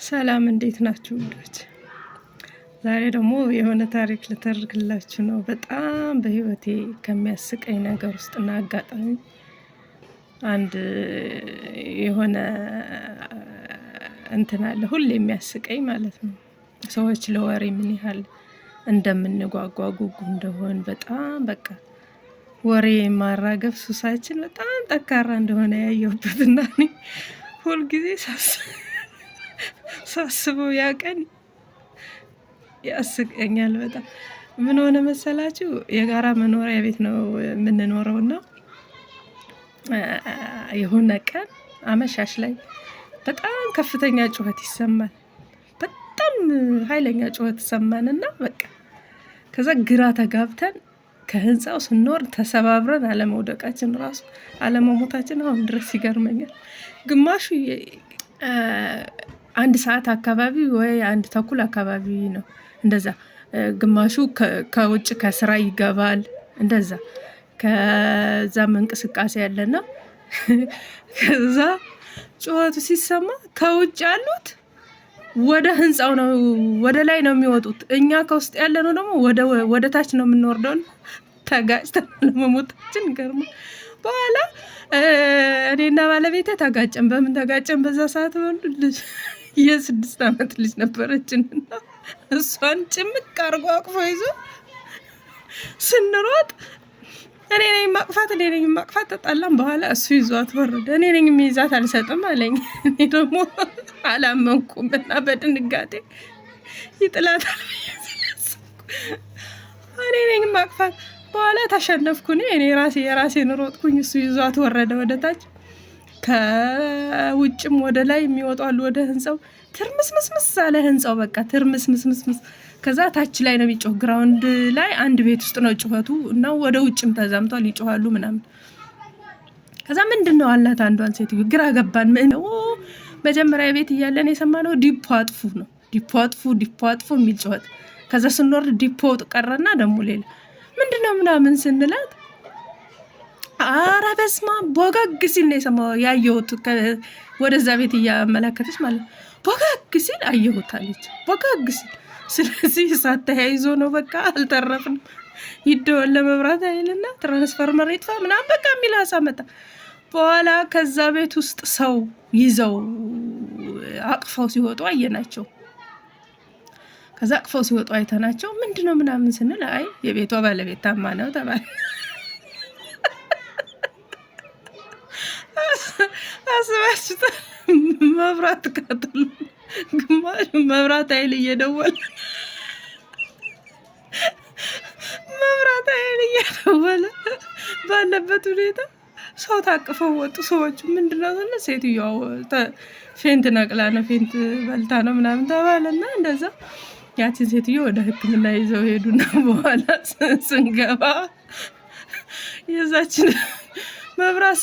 ሰላም እንዴት ናችሁ ውዶች? ዛሬ ደግሞ የሆነ ታሪክ ልተርክላችሁ ነው። በጣም በህይወቴ ከሚያስቀኝ ነገር ውስጥና አጋጣሚ አንድ የሆነ እንትን አለ፣ ሁሌ የሚያስቀኝ ማለት ነው። ሰዎች ለወሬ ምን ያህል እንደምንጓጓ ጉጉ እንደሆን በጣም በቃ ወሬ ማራገብ ሱሳችን በጣም ጠንካራ እንደሆነ ያየሁበትና ሁልጊዜ ሳስበው ያ ቀን ያስቀኛል በጣም። ምን ሆነ መሰላችሁ? የጋራ መኖሪያ ቤት ነው የምንኖረውና የሆነ ቀን አመሻሽ ላይ በጣም ከፍተኛ ጩኸት ይሰማል። በጣም ኃይለኛ ጩኸት ሰማንና በቃ ከዛ ግራ ተጋብተን ከህንፃው ስንወርድ ተሰባብረን አለመውደቃችን ራሱ አለመሞታችን አሁን ድረስ ይገርመኛል። ግማሹ አንድ ሰዓት አካባቢ ወይ አንድ ተኩል አካባቢ ነው እንደዛ። ግማሹ ከውጭ ከስራ ይገባል እንደዛ። ከዛም እንቅስቃሴ ያለና ከዛ ጩኸቱ ሲሰማ ከውጭ ያሉት ወደ ህንፃው ነው ወደ ላይ ነው የሚወጡት። እኛ ከውስጥ ያለ ነው ደግሞ ወደ ታች ነው የምንወርደው። ተጋጭተን ለመሞታችን ይገርማል። በኋላ እኔና ባለቤቴ ተጋጨን። በምን ተጋጨን? በዛ ሰዓት ልጅ የ6 ዓመት ልጅ ነበረችንና እሷን ጭምቅ አርጎ አቅፎ ይዞ ስንሮጥ እኔ ነኝ ማቅፋት ተጣላም። በኋላ እሱ ይዟት ወረደ። እኔ ነኝ የሚይዛት አልሰጥም አለኝ። እኔ ደግሞ አላመንኩም እና በድንጋጤ ይጥላታል እኔ ነኝ ማቅፋት። በኋላ ተሸነፍኩ። እኔ የራሴን ሮጥኩኝ። እሱ ይዟት ወረደ ወደ ታች። ከውጭም ወደ ላይ የሚወጣሉ ወደ ህንፃው። ትርምስምስምስ አለ ህንፃው በቃ ትርምስምስምስ። ከዛ ታች ላይ ነው የሚጮህ። ግራውንድ ላይ አንድ ቤት ውስጥ ነው ጩኸቱ እና ወደ ውጭም ተዛምቷል፣ ይጮሃሉ ምናምን። ከዛ ምንድነው አላት አንዷን ሴትዮ። ግራ ገባን። መጀመሪያ ቤት እያለን የሰማነው ዲፖ አጥፉ ነው። ዲፖ አጥፉ የሚል ጩኸት። ከዛ ስንወርድ ዲፖ ቀረና ደግሞ ሌላ ምንድነው ምናምን ስንላት አረ በስማ ቦጋግ ሲል ነው የሰማው ያየሁት። ወደዛ ቤት እያመለከተች ማለት ነው። ቦጋግ ሲል አየሁት አለች። ቦጋግ ሲል ስለዚህ እሳት ተያይዞ ነው በቃ አልተረፍንም። ይደወል ለመብራት ኃይልና ትራንስፈርመር ይጥፋ ምናምን በቃ የሚል ሀሳብ መጣ። በኋላ ከዛ ቤት ውስጥ ሰው ይዘው አቅፈው ሲወጡ አየናቸው። ከዛ አቅፈው ሲወጡ አይተናቸው ምንድነው ምናምን ስንል አይ የቤቷ ባለቤት ታማ ነው ተባለ። አስባችሁታል? መብራት ቃጠሎ፣ ግማሽ መብራት ኃይል እየደወለ ባለበት ሁኔታ ሰው ታቅፈው ወጡ። ሰዎቹ ምንድነው ስለ ሴትዮዋ ፌንት ነቅላ ነው ፌንት በልታ ነው ምናምን ተባለና እንደዛ ያችን ሴትዮ ወደ ሕክምና ይዘው ሄዱና በኋላ ስንገባ የዛችን መብራት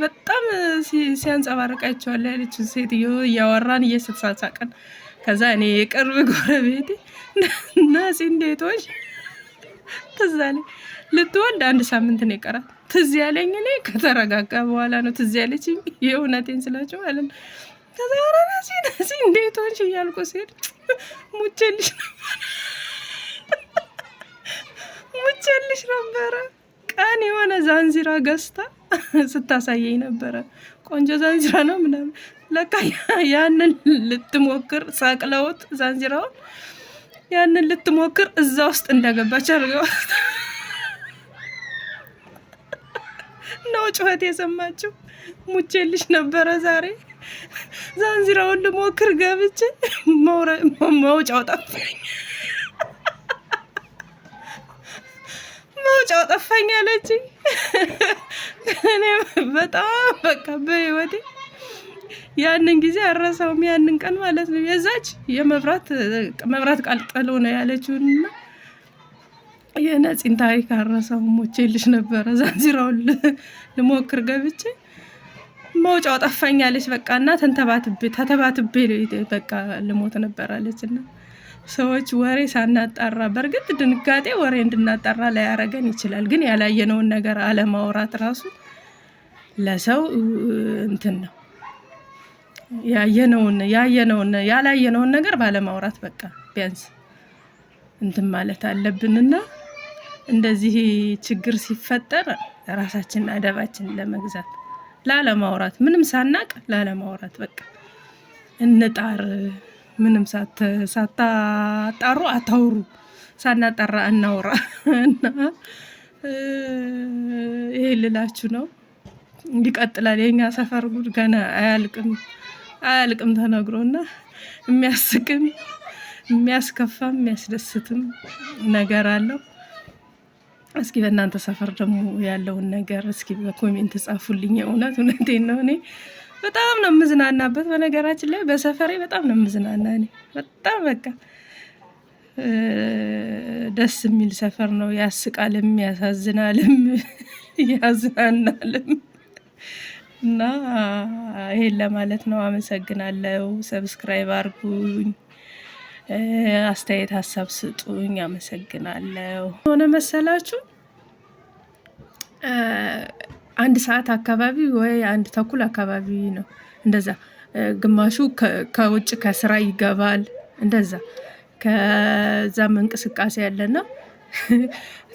በጣም ሲያንጸባርቃቸዋል ያለችን ሴትዮ እያወራን እየተሳሳቀን። ከዛ እኔ የቅርብ ጎረቤቴ ናሲ እንዴቶች ትዝ አለኝ። ልትወልድ 1 ሳምንት ነው የቀራት። ትዝ ያለኝ እኔ ከተረጋጋ በኋላ ነው ትዝ ያለችኝ። የእውነቴን ስላቸው ማለት ነው። ከዛ ናሲ እንዴቶች እያልኩ ሲሄድ ሙቼልሽ ነበረ። ቀን የሆነ ዛንዚራ ገዝታ ስታሳየኝ ነበረ። ቆንጆ ዛንዚራ ነው ምናምን። ለካ ያንን ልትሞክር ሳቅለውት ዛንዚራውን ያንን ልትሞክር እዛ ውስጥ እንደገባች አድርገው ነው ጩኸት የሰማችው። ሙቼልሽ ነበረ ዛሬ ዛንዚራውን ልሞክር ገብቼ መውጫው ጠፋኝ አለችኝ። እኔ በጣም በቃ በህይወቴ ያንን ጊዜ አረሳውም። ያንን ቀን ማለት ነው። የዛች መብራት ቃጠሎ ነው ያለችውና የነፂን ታሪክ አረሳውም። ሞቼልሽ ነበረ ዛንዚራውን ልሞክር ገብቼ መውጫው ጠፋኝ አለች። በቃ እና ተተባትቤ በቃ ልሞት ነበር አለችና ሰዎች ወሬ ሳናጣራ፣ በእርግጥ ድንጋጤ ወሬ እንድናጣራ ላያረገን ይችላል። ግን ያላየነውን ነገር አለማውራት ራሱ ለሰው እንትን ነው ያየነውን ያላየነውን ነገር ባለማውራት በቃ ቢያንስ እንትን ማለት አለብንና እንደዚህ ችግር ሲፈጠር ራሳችንን አደባችንን ለመግዛት ላለማውራት፣ ምንም ሳናቅ ላለማውራት በቃ እንጣር። ምንም ሳታጣሩ አታውሩ፣ ሳናጣራ እናውራ እና ይሄ ልላችሁ ነው። ይቀጥላል። የኛ ሰፈር ጉድ ገና አያልቅም ተነግሮና የሚያስቅም የሚያስከፋም የሚያስደስትም ነገር አለው። እስኪ በእናንተ ሰፈር ደግሞ ያለውን ነገር እስኪ በኮሜንት ጻፉልኝ። እውነቴን ነው። እኔ በጣም ነው የምዝናናበት። በነገራችን ላይ በሰፈሬ በጣም ነው የምዝናና። እኔ በጣም በቃ ደስ የሚል ሰፈር ነው። ያስቃልም፣ ያሳዝናልም፣ ያዝናናልም እና ይሄን ለማለት ነው። አመሰግናለሁ። ሰብስክራይብ አርጉኝ፣ አስተያየት ሀሳብ ስጡኝ። አመሰግናለሁ። ሆነ መሰላችሁ 1 ሰዓት አካባቢ ወይ 1 ተኩል አካባቢ ነው እንደዛ። ግማሹ ከውጭ ከስራ ይገባል እንደዛ። ከዛም እንቅስቃሴ ያለና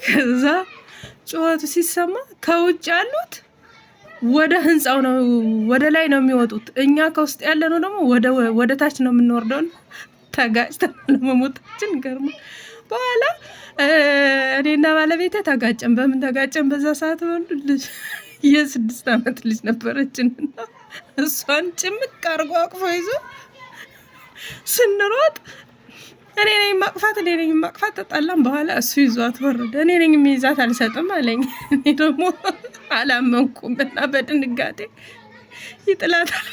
ከዛ ጩኸቱ ሲሰማ ከውጭ ያሉት ወደ ህንፃው ነው ወደ ላይ ነው የሚወጡት። እኛ ከውስጥ ያለ ነው ደግሞ ወደ ታች ነው የምንወርደው። ተጋጭተን ለመሞታችን ገርሞ በኋላ እኔና ባለቤቴ ተጋጨን። በምን ተጋጨን? በዛ ሰዓት ልጅ የ6 ዓመት ልጅ ነበረችንና እሷን ጭምቅ አርጎ አቅፎ ይዞ ስንሮጥ እኔ ነኝ ማቅፋት ተጣላም። በኋላ እሱ ይዟት ወረደ። እኔ ነኝ የሚይዛት አልሰጥም አለኝ። እኔ ደግሞ አላመንኩም እና በድንጋጤ ይጥላታል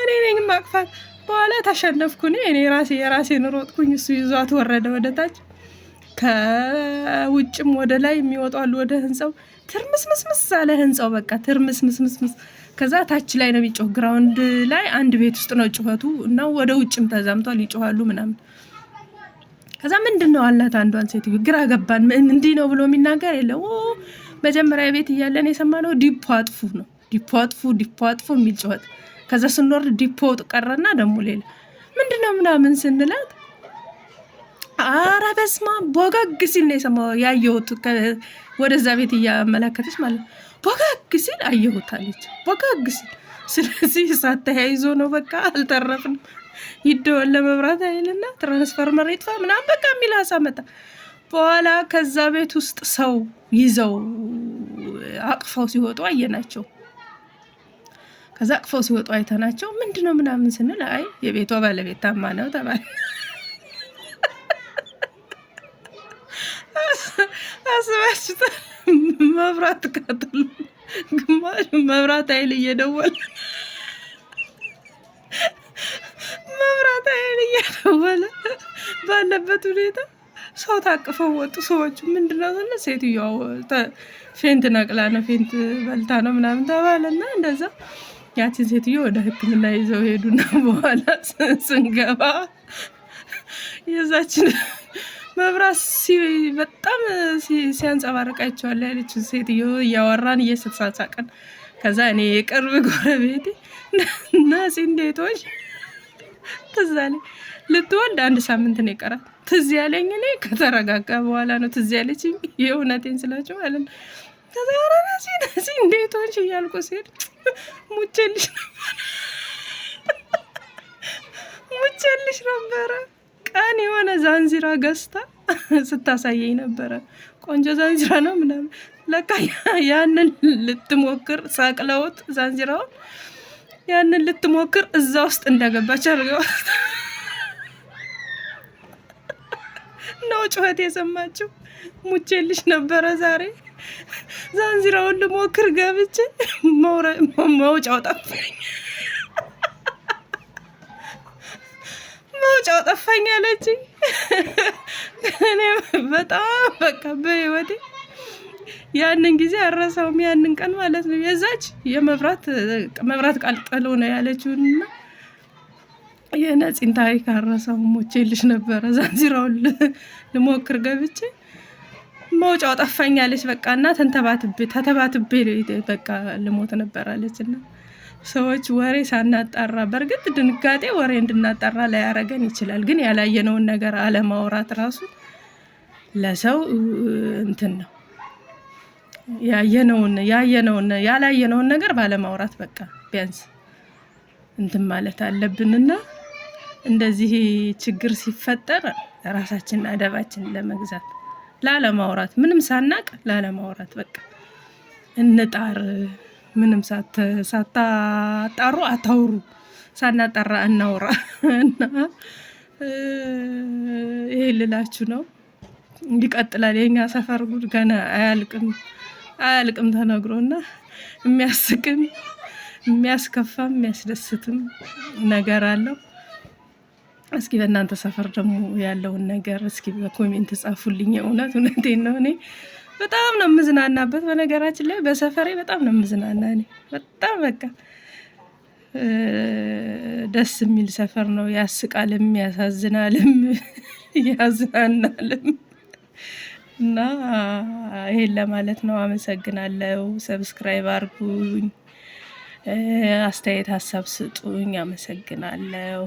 እኔ ነኝ ማቅፋት። በኋላ ተሸነፍኩ። እኔ የራሴን ሮጥኩኝ። እሱ ይዟት ወረደ ወደ ታች። ከውጭም ወደ ላይ የሚወጣሉ ወደ ህንፃው። ትርምስምስምስ አለ ህንፃው በቃ ትርምስምስምስ። ከዛ ታች ላይ ነው የሚጮህ። ግራውንድ ላይ አንድ ቤት ውስጥ ነው ጩኸቱ እና ወደ ውጭም ተዛምቷል። ይጮሃሉ ምናምን። ከዛ ምንድነው አላት አንዷን ሴትዮ። ግራ ገባን። እንዲህ ነው ብሎ የሚናገር የለ። መጀመሪያ ቤት እያለን የሰማነው ዲፖ አጥፉ ነው። ዲፖ አጥፉ የሚል ጩኸት። ከዛ ስንወርድ ዲፖ ቀረና ደግሞ ሌላ ምንድነው ምናምን ስንላት አረ በስመ አብ ቦጋግ ሲል ነው የሰማው ያየሁት። ወደዛ ቤት እያመለከተች ማለት ቦጋግ ሲል አየሁት አለች። ቦጋግ ሲል ስለዚህ እሳት ተያይዞ ነው በቃ አልተረፍንም። ይደወል ለመብራት ኃይልና ትራንስፈርመር ይጥፋ ምናምን በቃ የሚል ሀሳብ መጣ። በኋላ ከዛ ቤት ውስጥ ሰው ይዘው አቅፈው ሲወጡ አየናቸው። ከዛ አቅፈው ሲወጡ አይተናቸው ምንድነው ምናምን ስንል አይ የቤቷ ባለቤት ታማ ነው ተባለ። አስባችሁታል? መብራት ካተሉ ግማሽ መብራት ኃይል እየደወለ ባለበት ሁኔታ ሰው ታቅፈው ወጡ። ሰዎቹ ምንድነው ስለ ሴትዮዋ ፌንት ነቅላ ነው ፌንት በልታ ነው ምናምን ተባለና እንደዛ ያችን ሴትዮ ወደ ሕክምና ይዘው ሄዱና በኋላ ስንገባ የዛችን መብራት በጣም ሲያንጸባርቃቸዋል ያለች ሴትዮ እያወራን እየተሳሳቀን። ከዛ እኔ የቅርብ ጎረቤቴ ናሲ እንዴቶች ትዝ አለኝ። ልትወልድ 1 ሳምንት ነው የቀራት። ትዝ ያለኝ እኔ ከተረጋጋ በኋላ ነው ትዝ ያለች። የእውነቴን ስላቸው ማለት ነው። ከዛ ናሲ እንዴቶች እያልኩ ሲሄድ ሙቼልሽ ነበረ። ቀን የሆነ ዛንዚራ ገዝታ ስታሳየኝ ነበረ። ቆንጆ ዛንዚራ ነው ምናምን። ለካ ያንን ልትሞክር ሳቅለውት ዛንዚራውን ያንን ልትሞክር እዛ ውስጥ እንደገባች አድርገው ነው ጩኸት የሰማችው። ሙቼልሽ ነበረ ዛሬ ዛንዚራውን ልሞክር ገብቼ መውጫው ጠፋኝ። መውጫው ጠፋኝ አለችኝ። እኔ በጣም በቃ በህይወቴ ያንን ጊዜ አረሳውም። ያንን ቀን ማለት ነው። የዛች መብራት ቃልጠሎ ነው ያለችውና የነፂን ታሪክ አረሳውም። ሞቼልሽ ነበረ ዛንዚራውን ልሞክር ገብቼ መውጫው ጠፋኝ አለች። በቃ እና ተተባትቤ በቃ ልሞት ነበር አለችና ሰዎች ወሬ ሳናጣራ፣ በእርግጥ ድንጋጤ ወሬ እንድናጣራ ላያረገን ይችላል። ግን ያላየነውን ነገር አለማውራት ራሱ ለሰው እንትን ነው። ያላየነውን ነገር ባለማውራት በቃ ቢያንስ እንትን ማለት አለብንና እንደዚህ ችግር ሲፈጠር ራሳችንን አደባችንን ለመግዛት ላለማውራት፣ ምንም ሳናቅ ላለማውራት በቃ እንጣር። ምንም ሳታጣሩ አታውሩ፣ ሳናጣራ እናውራ። እና ይሄ ልላችሁ ነው። ይቀጥላል። የኛ ሰፈር ጉድ ገና አያልቅም ተነግሮና የሚያስቅም የሚያስከፋም የሚያስደስትም ነገር አለው። እስኪ በእናንተ ሰፈር ደግሞ ያለውን ነገር እስኪ በኮሜንት ጻፉልኝ። እውነቴን ነው። እኔ በጣም ነው የምዝናናበት። በነገራችን ላይ በሰፈሬ በጣም ነው የምዝናና። እኔ በጣም በቃ ደስ የሚል ሰፈር ነው። ያስቃልም፣ ያሳዝናልም፣ ያዝናናልም እና ይሄን ለማለት ነው። አመሰግናለሁ። ሰብስክራይብ አርጉኝ፣ አስተያየት ሀሳብ ስጡኝ። አመሰግናለሁ።